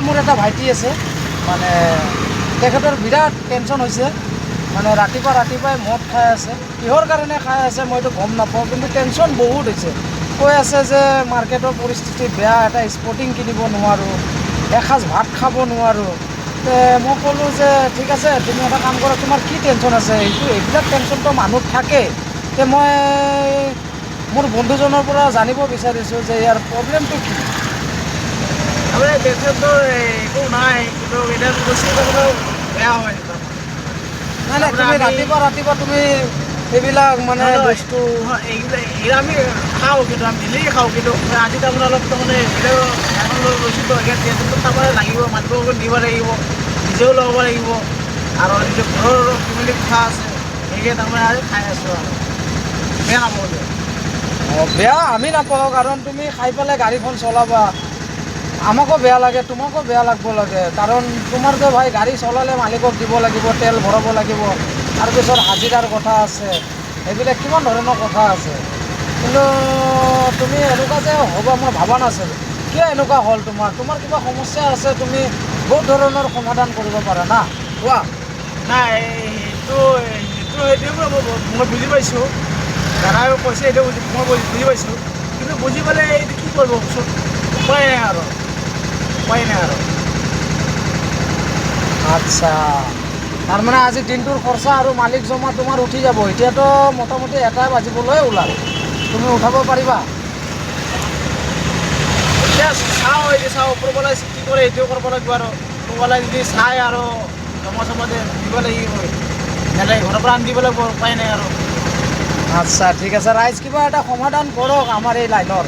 মোৰ এটা ভাইটি আছে মানে তেখেতৰ বিৰাট টেনশ্যন হৈছে মানে ৰাতিপুৱাই মদ খাই আছে কিহৰ কাৰণে খাই আছে মইতো গম নাপাওঁ কিন্তু টেনশ্যন বহুত হৈছে কৈ আছে যে মাৰ্কেটৰ পৰিস্থিতি বেয়া এটা স্পৰ্টিং কিনিব নোৱাৰোঁ এসাঁজ ভাত খাব নোৱাৰোঁ মই ক'লোঁ যে ঠিক আছে তুমি এটা কাম কৰা তোমাৰ কি টেনশ্যন আছে এইবিলাক টেনশ্যনটো মানুহ থাকে মই মোৰ বন্ধুজনৰ পৰা জানিব বিচাৰিছোঁ যে ইয়াৰ প্ৰব্লেমটো কি আমাৰ টেনশ্যনটো একো নাই কিন্তু এতিয়া বস্তুটো বেয়া হয় নাই নাই তুমি ৰাতিপুৱা তুমি এইবিলাক মানে বস্তু এইবিলাক আমি খাওঁ কিন্তু আমি ডেইলি খাওঁ কিন্তু আজি তাৰমানে অলপ তাৰমানে এখন লৈছিলোঁ টেনশ্যনটো তাৰমানে লাগিব মানুহক দিব লাগিব নিজেও ল'ব লাগিব আৰু নিজৰ ঘৰৰ ফেমিলি কথা আছে সেয়ে তাৰমানে আজি খাই আছোঁ আৰু বেয়া নাপাওঁ বেয়া আমি নাপাওঁ কাৰণ তুমি খাই পেলাই গাড়ীখন চলাবা আমাকো বেয়া লাগে তোমাকো বেয়া লাগব লাগে কাৰণ তোমাৰতো ভাই গাড়ী চলালে মালিকক দিব লাগিব তেল ভৰাব লাগিব তাৰপিছত হাজিৰাৰ কথা আছে এইবিলাক কিমান ধৰণৰ কথা আছে কিন্তু তুমি এনেকুৱা যে হ'ব মই ভবা নাছিলোঁ কিয় এনেকুৱা হ'ল তোমাৰ কিবা সমস্যা আছে তুমি বহুত ধৰণৰ সমাধান কৰিব পাৰা না কোৱা নাই সেইটো মই বুজি পাইছোঁ দাদাও কৈছে এইটো মই বুজি পাইছোঁ কিন্তু বুজি পালে এইটো কি কৰিব উপায় নাই আৰু আচ্ছা তাৰমানে আজি দিনটোৰ খৰচা আৰু মালিক জমা তোমাৰ উঠি যাব এতিয়াতো মোটামুটি 1টা বাজিবলৈ ওলাল তুমি উঠাব পাৰিবা এতিয়া চাওঁ ওপৰৱালাই কি কৰে এইটোও কৰিব লাগিব আৰু ওপৰৱালাই যদি চাই আৰু জমা দিব লাগিব নেলাগে ঘৰৰ পৰা আনি দিব লাগিব উপায় নাই আৰু আচ্ছা ঠিক আছে ৰাইজ কিবা এটা সমাধান কৰক আমাৰ এই লাইনৰ